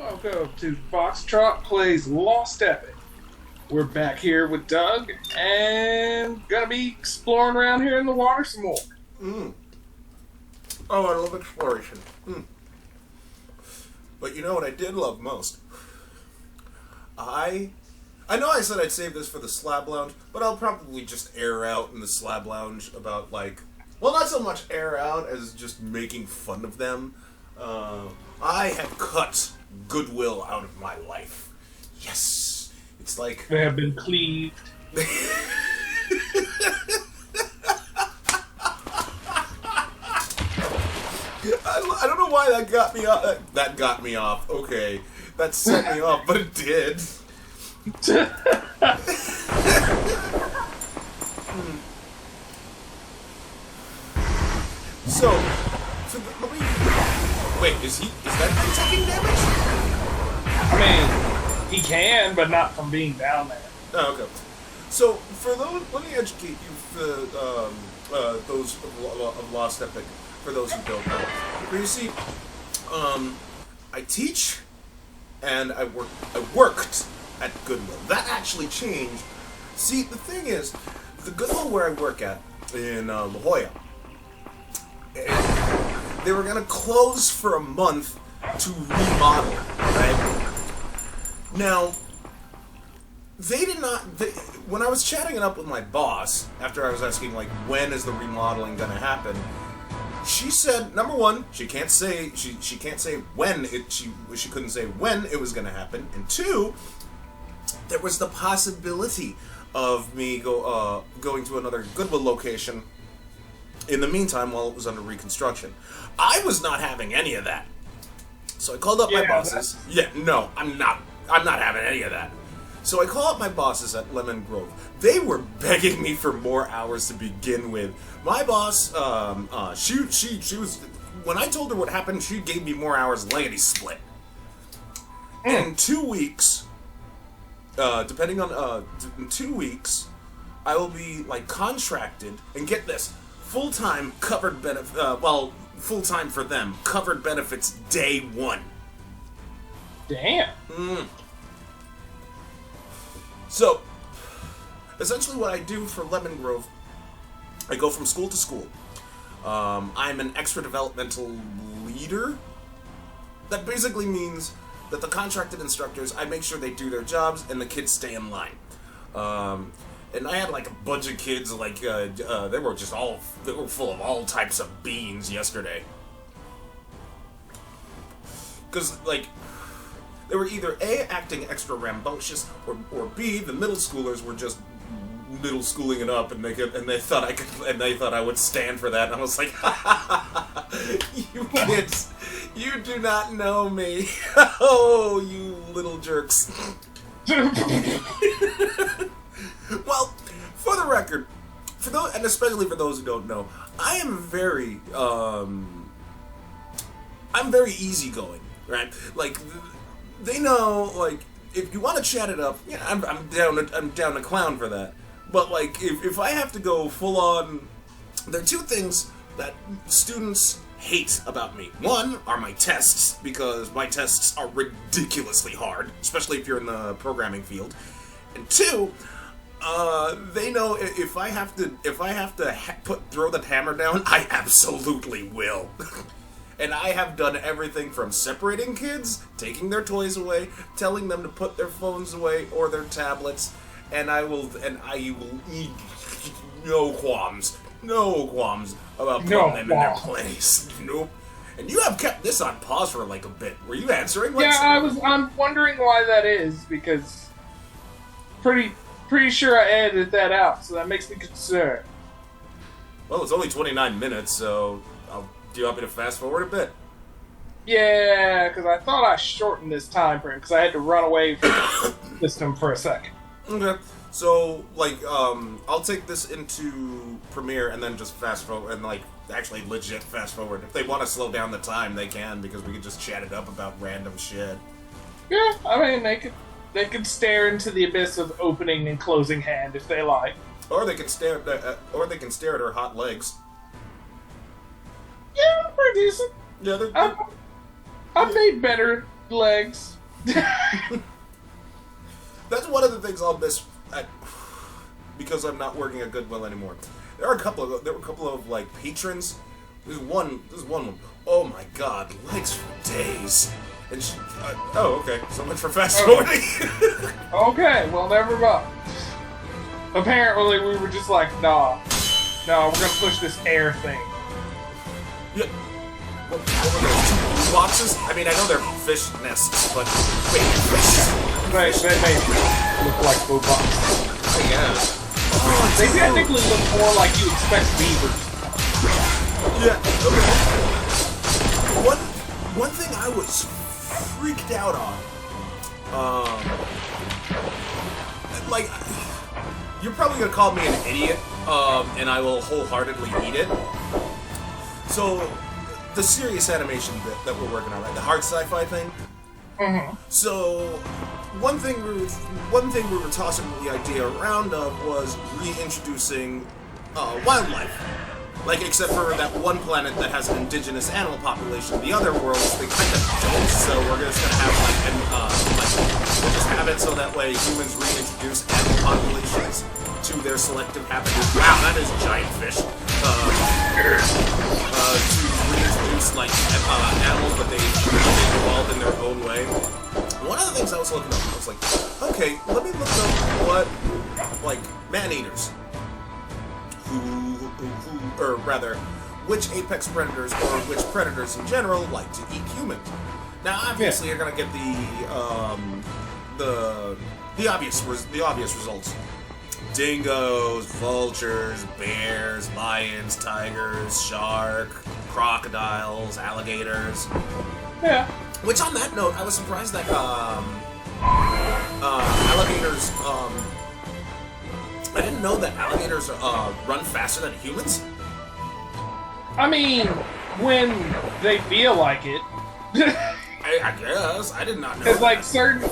Welcome to Foxtrot Plays Lost Epic. We're back here with Doug, and gonna be exploring around here in the water some more. Oh, I love exploration. But you know what I did love most? I know I said I'd save this for the Slab Lounge, but I'll probably just air out in the Slab Lounge about, like, well, not so much air out as just making fun of them. I have cut goodwill out of my life. Yes. It's like... They have been cleaved. I don't know why that got me off. That got me off. Okay. That set me off, but it did. So let me... Wait, is that taking damage? I mean, he can, but not from being down there. Oh, okay. So, for those, let me educate you for those of Lost Epic, for those who don't know. But you see, I teach, and I worked at Goodwill. That actually changed. See, the thing is, the Goodwill where I work at, in La Jolla, they were gonna close for a month to remodel, right? Now, they did not... when I was chatting it up with my boss, after I was asking, like, when is the remodeling gonna happen, she said, number one, she can't say she can't say when she couldn't say when it was gonna happen, and two, there was the possibility of me going to another Goodwill location in the meantime while it was under reconstruction. I was not having any of that. So I called up my bosses. Yeah, no, I'm not having any of that. So I called up my bosses at Lemon Grove. They were begging me for more hours to begin with. My boss, she was, when I told her what happened, she gave me more hours lickety split. In 2 weeks, depending on, in 2 weeks, I will be, like, contracted, and get this, full-time covered benefits, full-time for them, covered benefits day one. Damn. So, essentially what I do for Lemon Grove, I go from school to school. I'm an extra developmental leader. That basically means that the contracted instructors, I make sure they do their jobs and the kids stay in line. And I had like a bunch of kids, like, they were full of all types of beans yesterday. Because, like, they were either A, acting extra rambunctious, or B, the middle schoolers were just middle schooling it up, and they thought I would stand for that, and I was like, ha ha ha, you kids, you do not know me. Oh, you little jerks. Well, for the record, for those, and especially for those who don't know, I am very easygoing, right? Like, they know, like, if you want to chat it up, yeah, I'm down to clown for that. But, like, if I have to go full on, there are two things that students hate about me. One are my tests, because my tests are ridiculously hard, especially if you're in the programming field. And two, they know if I have to throw the hammer down, I absolutely will. And I have done everything from separating kids, taking their toys away, telling them to put their phones away or their tablets, and I will eat no qualms about putting them in their place. Nope. And you have kept this on pause for like a bit. Were you answering? I'm wondering why that is, because pretty sure I edited that out, so that makes me concerned. Well, it's only 29 minutes, so do you want me to fast forward a bit? Yeah, because I thought I shortened this time frame, because I had to run away from the system for a second. Okay, so, like, I'll take this into Premiere and then just fast forward, and, like, actually legit fast forward. If they want to slow down the time, they can, because we could just chat it up about random shit. Yeah, I mean, they could stare into the abyss of opening and closing hand if they like. Or they can stare at her hot legs. Yeah, pretty decent. Yeah, I've made better legs. That's one of the things I'll miss because I'm not working at Goodwill anymore. There were a couple of like patrons. There's one woman. Oh my god, legs for days. And she, oh, okay. So much for fast forwarding. Okay, well, never mind. Apparently, we were just like, nah, we're gonna push this air thing. Yeah. What were those? 2 boxes? I mean, I know they're fish nests, but wait, fish? They look like blue boxes. I guess. Oh, they technically look more like you expect beavers. Yeah. Okay. One thing I was freaked out on. Like, you're probably gonna call me an idiot, and I will wholeheartedly eat it. So, the serious animation that we're working on, right? The hard sci-fi thing. Mm-hmm. So, one thing we were tossing the idea around of was reintroducing wildlife. Like, except for that one planet that has an indigenous animal population. The other worlds, they kind of don't, so we're just gonna have, we'll just have it so that way humans reintroduce animal populations to their selective habitat. Wow, that is a giant fish. To reintroduce, animals, but they evolved in their own way. One of the things I was looking up, I was like, okay, let me look up what, man-eaters. Or rather, which apex predators or which predators in general like to eat humans. Now, obviously, you're gonna get the obvious results: dingoes, vultures, bears, lions, tigers, shark, crocodiles, alligators. Yeah. Which, on that note, I was surprised that alligators. I didn't know that alligators run faster than humans. I mean, when they feel like it. I guess. I did not know. Because certain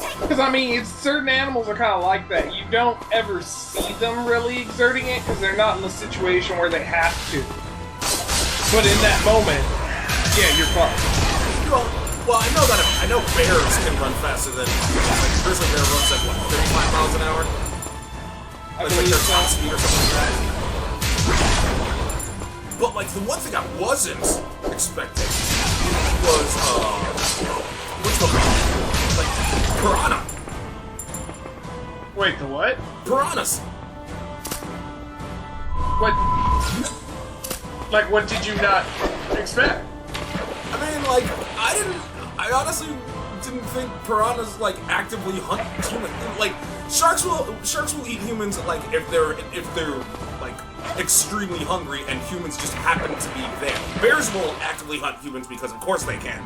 animals are kind of like that. You don't ever see them really exerting it because they're not in the situation where they have to. But in that moment, yeah, you're fucked. Well, I know bears can run faster than like a grizzly bear runs like what, 35 miles an hour. It's like their top speed or something like that. But like the one thing I wasn't expecting was what's the like piranha. Wait, the what? Piranhas. What? Like, what did you not expect? I mean, like, I honestly didn't think piranhas like actively hunt humans. Like, sharks will eat humans like if they're like extremely hungry and humans just happen to be there. Bears will actively hunt humans because of course they can.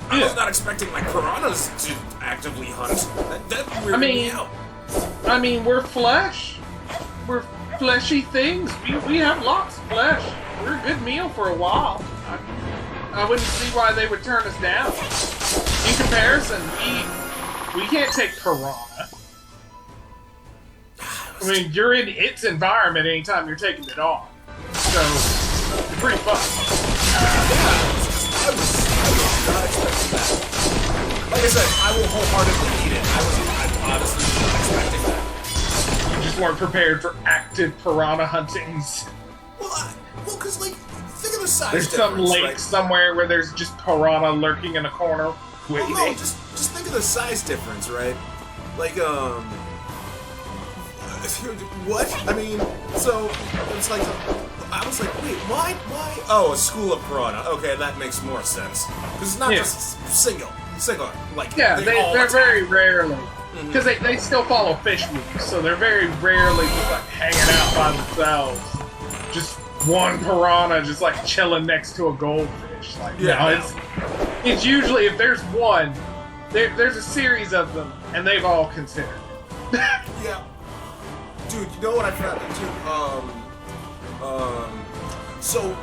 I was not expecting like piranhas to actively hunt. That weirded me out. I mean, we're flesh. We're fleshy things. We have lots of flesh. We're a good meal for a while. I wouldn't see why they would turn us down. In comparison, we can't take piranha. I mean, you're in its environment anytime you're taking it on. So, you're pretty fucked. I was not expecting that. Like I said, I will wholeheartedly eat it. I'm honestly not expecting that. You just weren't prepared for active piranha huntings. Well, because, like, think of the size there's difference, some lake right? somewhere where there's just piranha lurking in a corner. Well, no, just think of the size difference, right? Like, what? I mean, so, it's like, I was like, wait, why? Oh, a school of piranha. Okay, that makes more sense. Because it's not just single, like, yeah, they're very rarely, because they still follow fish rules, so they're very rarely just, like, hanging out by themselves. Just one piranha just, like, chilling next to a goldfish. Like, it's usually, if there's one, there's a series of them, and they've all considered it. Yeah. Dude, you know what I found too? So,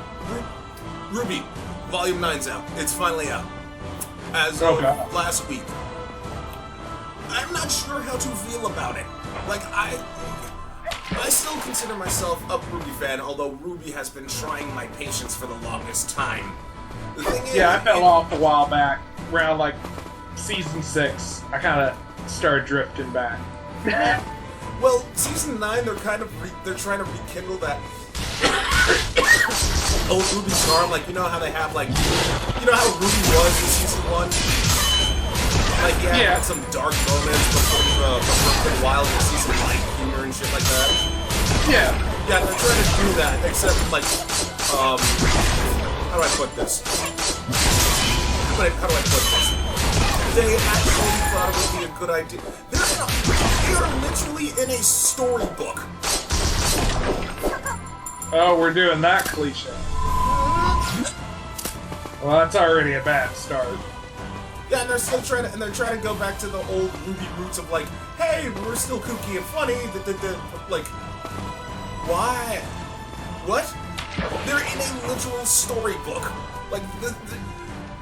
Ruby, Volume 9's out. It's finally out. As of last week. I'm not sure how to feel about it. Like, I still consider myself a Ruby fan, although Ruby has been trying my patience for the longest time. The thing is, I fell off a while back, around like Season 6, I kind of started drifting back. Well, season 9, they're kind of they're trying to rekindle that old Ruby charm. Like, you know how they have, like, you know how Ruby was in season 1? Like, yeah, had some dark moments, but for a while in season, like, humor and shit like that. Yeah, they're trying to do that, except, like, how do I put this? How do I put this? They actually thought it would be a good idea. They are literally in a storybook. Oh, we're doing that cliche. Well, that's already a bad start. Yeah, and they're still trying to go back to the old Ruby roots of like, hey, we're still kooky and funny. Like, why? What? They're in a literal storybook. Like,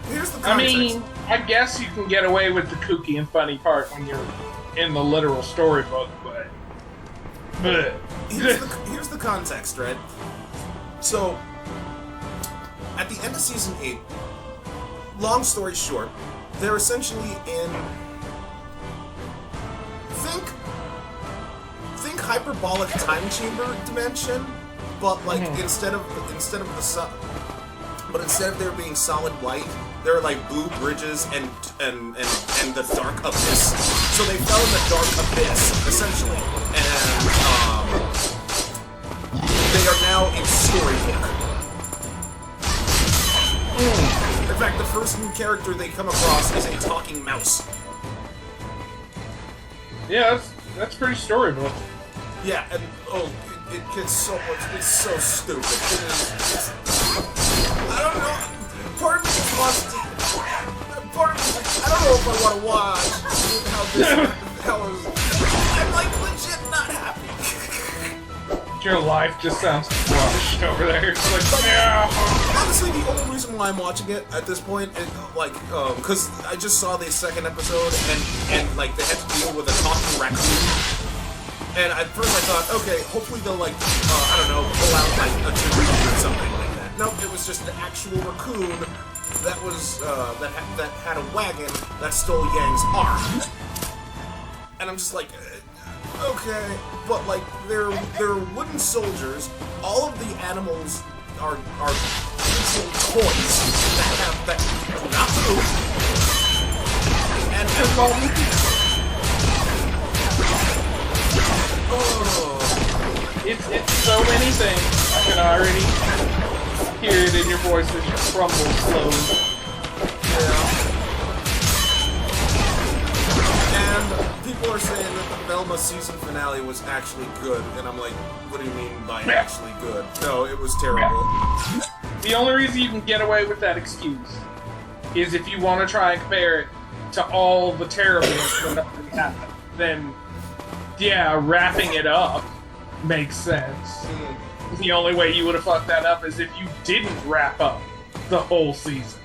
here's the context. I mean, I guess you can get away with the kooky and funny part when you're in the literal storybook, but... Here's the context, right? So, at the end of Season 8, long story short, they're essentially in... Think hyperbolic time chamber dimension, but like instead of the sun, but instead of there being solid light, there are like blue bridges and the dark abyss. So they fell in the dark abyss essentially, and they are now in storybook. In fact, the first new character they come across is a talking mouse. Yeah, that's pretty storybook. Yeah, and it gets so much. It's so stupid. It's I don't know. Part of me just wants to. Part of me, I don't know if I want to watch how I'm like legit not happy. Your life just sounds crushed over there. It's like, yeah. Honestly, the only reason why I'm watching it at this point is like, because I just saw the second episode and like they had to deal with a talking raccoon. And at first I thought, okay, hopefully they'll like, I don't know, pull out like a Taruki or something like that. Nope, it was just an actual raccoon that was that had a wagon that stole Yang's arm. And I'm just like, okay, but like they're wooden soldiers. All of the animals are actual toys that not move. And it's so many things. I can already hear it in your voice as you crumble slowly. Yeah. And people are saying that the Velma season finale was actually good, and I'm like, what do you mean by actually good? No, it was terrible. The only reason you can get away with that excuse is if you want to try and compare it to all the terribleness that happened. Then, yeah, wrapping it up makes sense. The only way you would have fucked that up is if you didn't wrap up the whole season.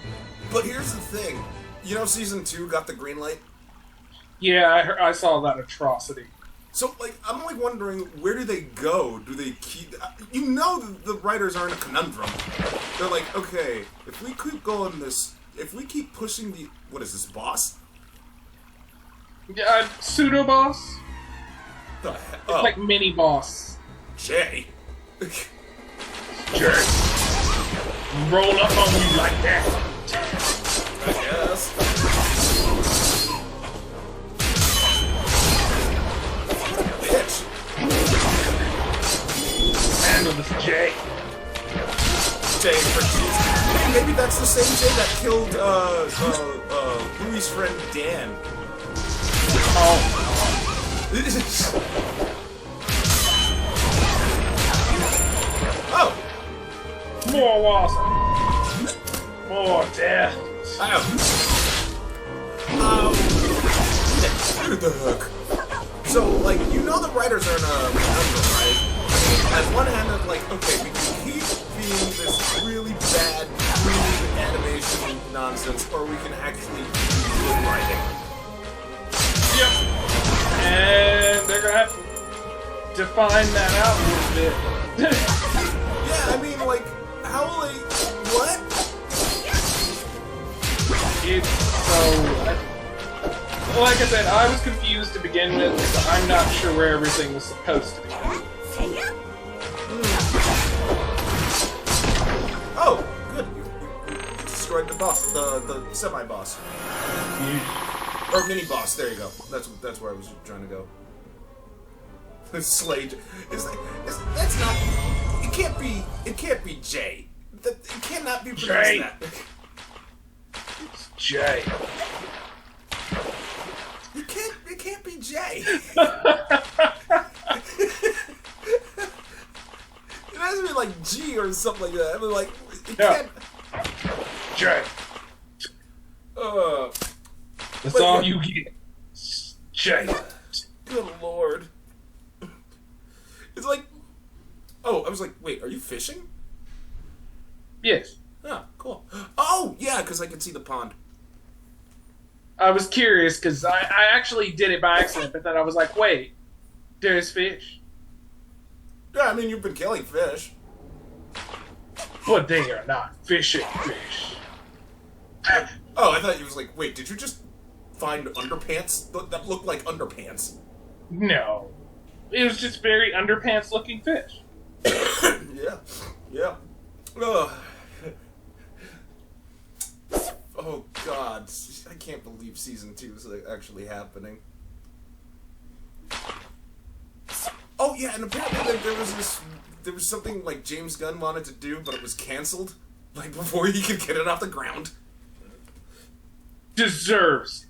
But here's the thing. You know season 2 got the green light? Yeah, I saw that atrocity. So, like, I'm like wondering, where do they go? Do they keep... You know the writers are in a conundrum. They're like, okay, if we keep going this... If we keep pushing the... What is this, boss? Yeah, pseudo-boss? The heck? It's like mini-boss. Jay. Jerk. Roll up on you like that. I guess. Bitch. Handle this Jay. Jay for Jesus. Maybe that's the same Jay that killed Louis' friend Dan. Oh. Oh! More water. More death. Ow. What the heck? So, like, you know the writers are in a conundrum, right? At one hand, it's like, okay, we can keep being this really bad, really animation nonsense, or we can actually do good writing. Yep. And they're gonna have to define that out a little bit. Yeah, I mean, like, how will they... What? It's so... like I said, I was confused to begin with, so I'm not sure where everything was supposed to be. Oh, good. You destroyed the boss, the semi-boss. Or mini-boss, there you go. That's where I was trying to go. Slade. That's not... It can't be J. It cannot be pronounced J. that. It's J. It can't be J. It has to be like G or something like that. I mean, like, it can't... J. That's all you get. J. Good lord. It's like... Oh, I was like, wait, are you fishing? Yes. Oh, cool. Oh, yeah, because I can see the pond. I was curious, because I actually did it by accident, but then I was like, wait, there's fish? Yeah, I mean, you've been killing fish. But they are not fishing fish. Oh, I thought you was like, wait, did you just find underpants that looked like underpants? No. It was just very underpants-looking fish. Yeah. Yeah. Ugh. Oh, God. I can't believe Season 2 is actually happening. Oh, yeah, and apparently there was something, like, James Gunn wanted to do, but it was canceled, like, before he could get it off the ground. Deserves.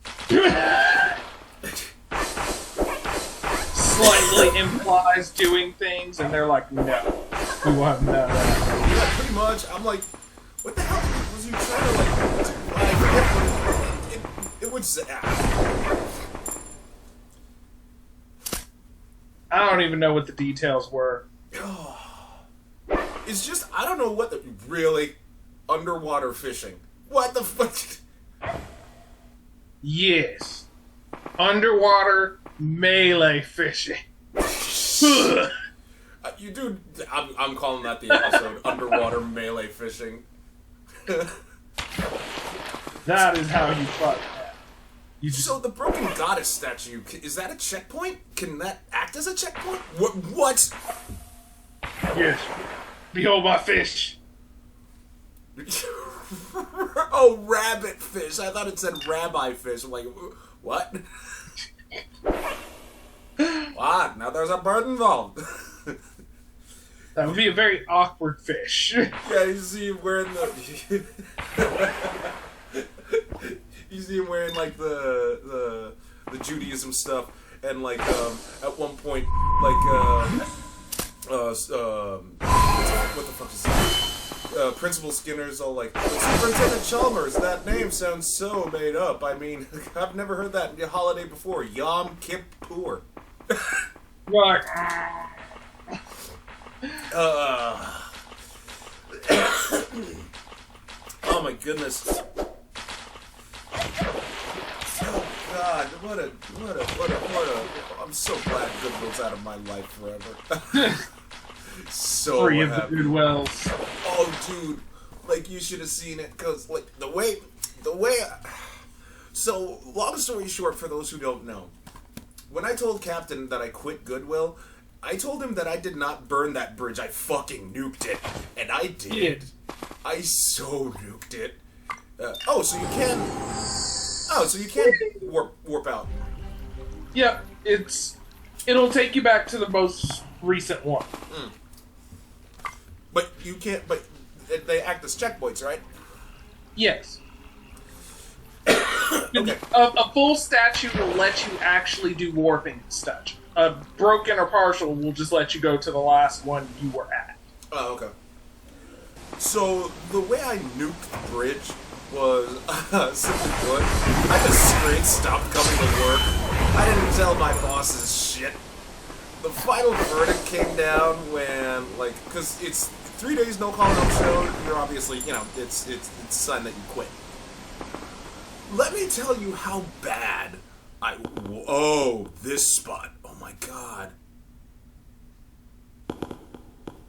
Slightly implies doing things, and they're like, no. We want none of that. Yeah, pretty much. I'm like, what the hell was you trying to, like, do? I forget what it would say. I don't even know what the details were. It's just, I don't know what the... Really? Underwater fishing. What the fuck? Yes. Underwater melee fishing. You do... I'm calling that the episode, Underwater Melee Fishing. That is how you fuck that. So the Broken Goddess statue, is that a checkpoint? Can that act as a checkpoint? What? Yes. Behold my fish. Oh, rabbit fish. I thought it said rabbi fish. I'm like, what? What? Now there's a bird involved. That would be a very awkward fish. Yeah, you see him wearing the... You see him wearing, like, the Judaism stuff, and, like, at one point, like, what the fuck is that? Principal Skinner's all like, Superintendent Chalmers, that name sounds so made up. I mean, I've never heard that holiday before. Yom Kippur. Right. Oh my goodness. Oh God, what a, I'm so glad Goodwill's out of my life forever. So Free of the happy. Goodwills. Oh dude, like you should have seen it, cause like the way, so long story short, for those who don't know, when I told Captain that I quit Goodwill, I told him that I did not burn that bridge, I fucking nuked it. And I did. I so nuked it. So you can warp out. Yep, it'll take you back to the most recent one. Mm. But you can't, but they act as checkpoints, right? Yes. Okay. A full statue will let you actually do warping stuff. A broken or partial will just let you go to the last one you were at. Oh, okay. So, the way I nuked the bridge was simply put, I just straight stopped coming to work. I didn't tell my bosses shit. The final verdict came down when, like, because it's 3 days no call, no show, you're obviously, you know, it's a sign that you quit. Let me tell you how bad this spot. Oh my God.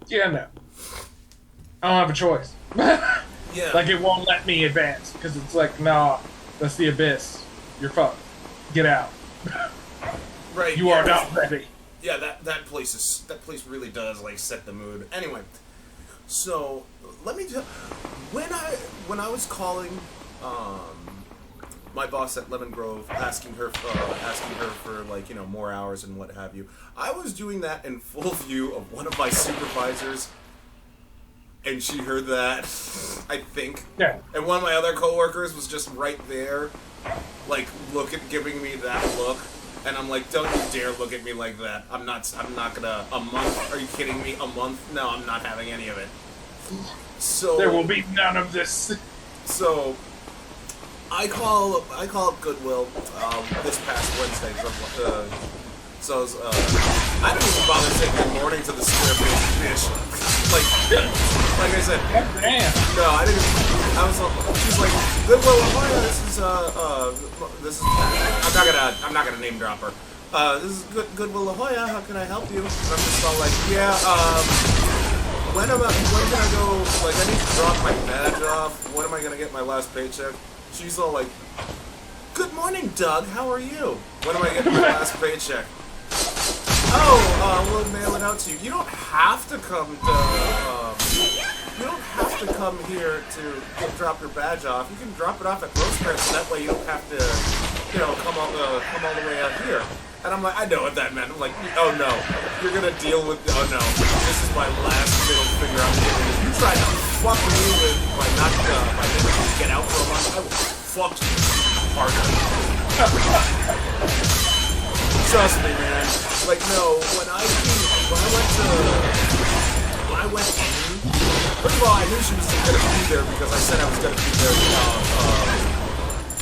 Yeah, no. I don't have a choice. Yeah. Like, it won't let me advance, because it's like, nah, that's the abyss. You're fucked. Get out. Right. You are not ready. Yeah, that place really does like set the mood. Anyway, so let me tell when I was calling my boss at Lemon Grove, asking her for like, you know, more hours and what have you. I was doing that in full view of one of my supervisors, and she heard that, I think. Yeah. And one of my other coworkers was just right there, like giving me that look, and I'm like, don't you dare look at me like that. I'm not gonna. A month? Are you kidding me? A month? No, I'm not having any of it. So there will be none of this. So I call up Goodwill this past Wednesday. So I didn't even bother saying good morning to the square bitch. Like I said, damn. No, I didn't. She's like, Goodwill, this is. I'm not gonna name drop her. This is Goodwill La Jolla. How can I help you? And I'm just all like, yeah. When can I go? Like, I need to drop my badge off. When am I gonna get my last paycheck? She's all like, good morning, Doug. How are you? When am I getting my last paycheck? Oh, we'll mail it out to you. You don't have to come here to drop your badge off. You can drop it off at Rosecrans, so that way you don't have to, you know, come all the way out here. And I'm like, I know what that meant. I'm like, oh no, you're gonna deal with. Oh no, this is my last middle finger I'm giving. If you try to fuck me with by not by letting me get out for a month, I will fuck you harder. Trust me, man. Like, no, when I went in, first of all, I knew she was gonna be there because I said I was gonna be there.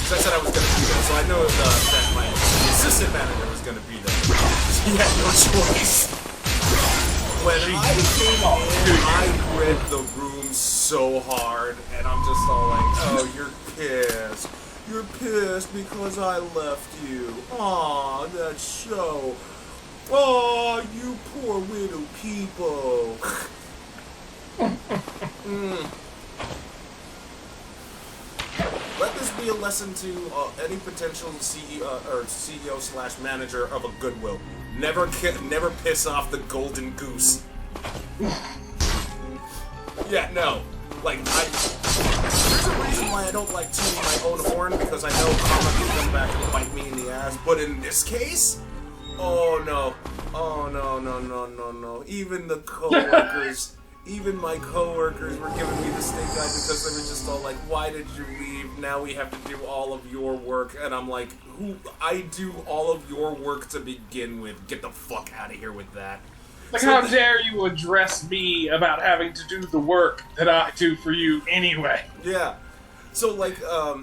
So I know that my assistant manager was gonna be there. She had no choice. When I came in, I read the room so hard, and I'm just all like, oh, you're pissed. You're pissed because I left you. Aw, that show. Aw, you poor widow people. Let this be a lesson to any potential CEO/manager of a Goodwill. Never piss off the golden goose. Yeah, no. Like, there's a reason why I don't like tooting my own horn, because I know karma can come back and bite me in the ass. But in this case, oh no. Even the coworkers, even my coworkers were giving me the stink eye because they were just all like, why did you leave? Now we have to do all of your work. And I'm like, I do all of your work to begin with. Get the fuck out of here with that. Like, so how dare you address me about having to do the work that I do for you anyway? Yeah. So, like,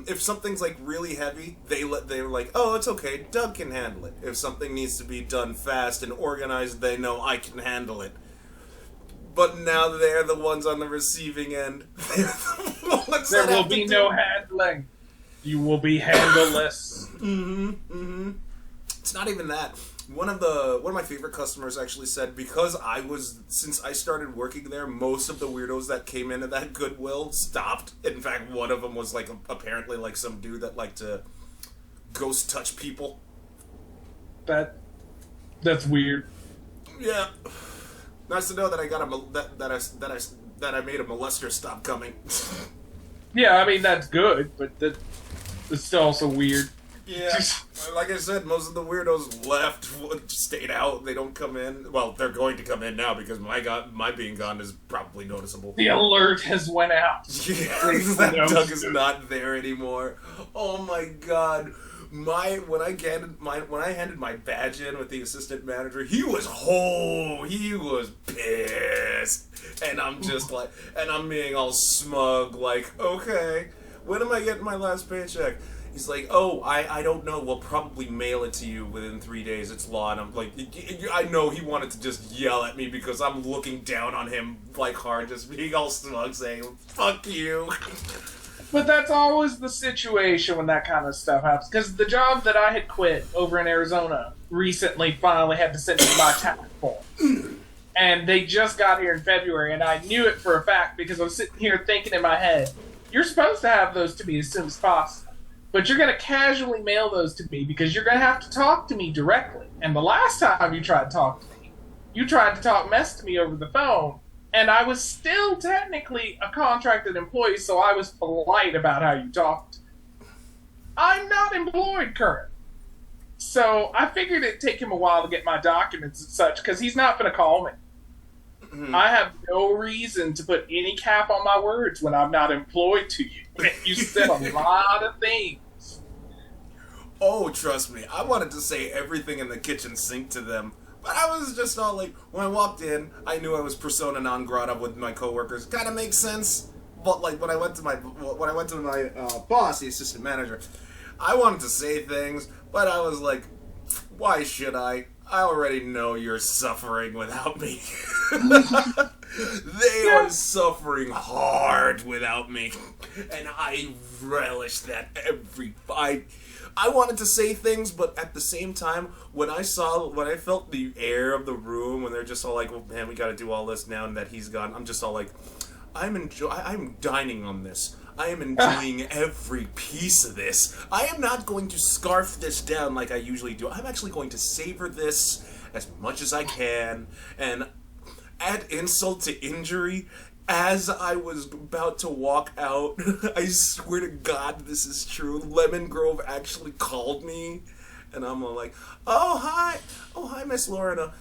if something's, like, really heavy, they're like, oh, it's okay, Doug can handle it. If something needs to be done fast and organized, they know I can handle it. But now they're the ones on the receiving end. There will be no handling. You will be handleless. It's not even that. One of my favorite customers actually said, because since I started working there, most of the weirdos that came into that Goodwill stopped. In fact, one of them was like apparently like some dude that liked to ghost touch people. That's weird. Yeah. Nice to know that I got that I made a molester stop coming. Yeah, I mean that's good, but it's still also weird. Yeah, like I said, most of the weirdos left, stayed out. They don't come in. Well, they're going to come in now because my being gone is probably noticeable. The alert has went out. Yeah, that Doug is not there anymore. Oh my god. When I handed my badge in with the assistant manager, he was pissed. And I'm just like, and I'm being all smug, like, okay, when am I getting my last paycheck? He's like, oh, I don't know. We'll probably mail it to you within 3 days. It's law. And I'm like, I know he wanted to just yell at me because I'm looking down on him like hard, just being all smug, saying, fuck you. But that's always the situation when that kind of stuff happens. Because the job that I had quit over in Arizona recently finally had to send me my tax form. And they just got here in February, and I knew it for a fact because I was sitting here thinking in my head, you're supposed to have those to me as soon as possible. but you're going to casually mail those to me because you're going to have to talk to me directly. And the last time you tried to talk to me, you tried to talk mess to me over the phone, and I was still technically a contracted employee, so I was polite about how you talked. I'm not employed currently. So I figured it'd take him a while to get my documents and such, because he's not going to call me. I have no reason to put any cap on my words when I'm not employed to you. You said a lot of things. Oh, trust me, I wanted to say everything in the kitchen sink to them, but I was just all like, when I walked in, I knew I was persona non grata with my coworkers. Kind of makes sense, but like when I went to my boss, the assistant manager, I wanted to say things, but I was like, why should I? I already know you're suffering without me. They are suffering hard without me, and I relish that every fight. I wanted to say things, but at the same time, when I felt the air of the room, when they're just all like, well, man, we gotta do all this now and that he's gone, I'm just all like, I'm dining on this. I am enjoying every piece of this. I am not going to scarf this down like I usually do. I'm actually going to savor this as much as I can, and add insult to injury. As I was about to walk out, I swear to God this is true, Lemon Grove actually called me, and I'm all like, oh hi Miss Lorna,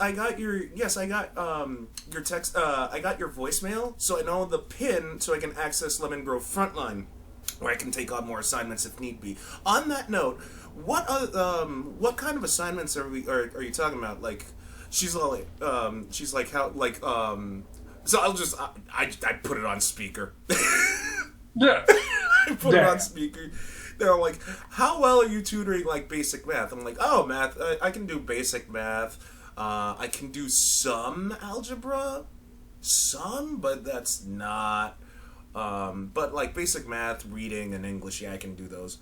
I got your text, I got your voicemail, so I know the PIN so I can access Lemon Grove Frontline, where I can take on more assignments if need be. On that note, what kind of assignments are you talking about? Like, she's all like, so I put it on speaker. Yeah. I put it on speaker. They're like, how well are you tutoring, like, basic math? I'm like, oh, math, I can do basic math. I can do some algebra. Some, but that's not. But, like, basic math, reading, and English, yeah, I can do those.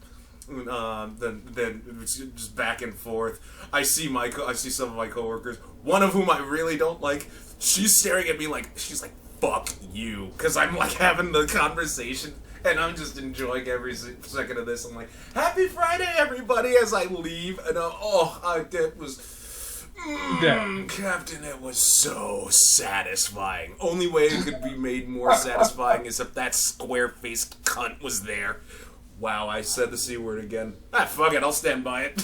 Then it's just back and forth. I see some of my coworkers, one of whom I really don't like. She's staring at me like, she's like, fuck you, because I'm like having the conversation and I'm just enjoying every second of this. I'm like, happy Friday, everybody, as I leave, and it was, Captain, it was so satisfying. Only way it could be made more satisfying is if that square-faced cunt was there. Wow, I said the C word again. Fuck it, I'll stand by it.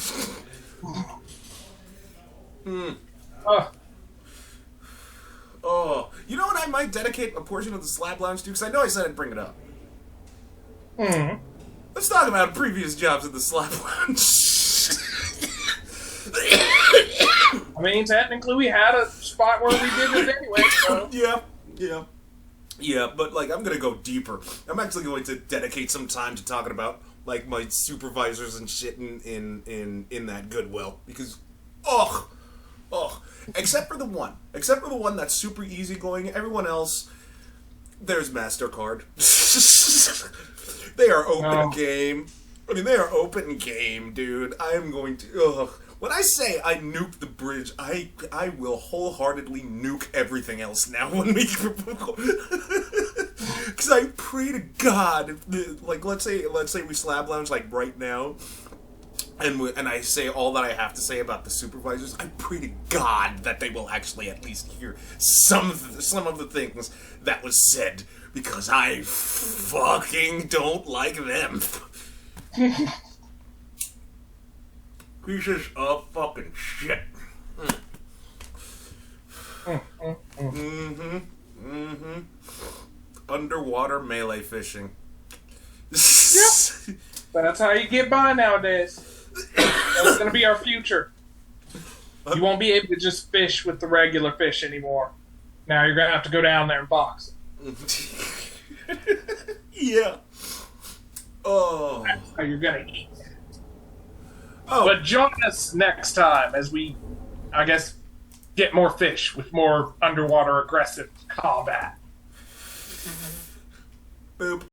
Oh, you know what? I might dedicate a portion of the Slab Lounge to, because I know I said I'd bring it up. Let's talk about previous jobs at the Slab Lounge. I mean, technically we had a spot where we did it anyway, so. Yeah, but, like, I'm gonna go deeper. I'm actually going to dedicate some time to talking about, like, my supervisors and shit in that Goodwill. Because, except for the one that's super easygoing. Everyone else, there's MasterCard. They are open game. I mean, they are open game, dude. I am going to, when I say I nuke the bridge, I will wholeheartedly nuke everything else now when we... Because I pray to God, like, let's say we Slab Lounge, like, right now, and I say all that I have to say about the supervisors, I pray to God that they will actually at least hear some of the things that was said, because I fucking don't like them. Pieces of fucking shit. Underwater melee fishing. Yep. That's how you get by nowadays. That's gonna be our future. You won't be able to just fish with the regular fish anymore. Now you're gonna have to go down there and box it. Yeah. Oh. That's how you're gonna eat. Oh. But join us next time as we, I guess, get more fish with more underwater aggressive combat. Boop.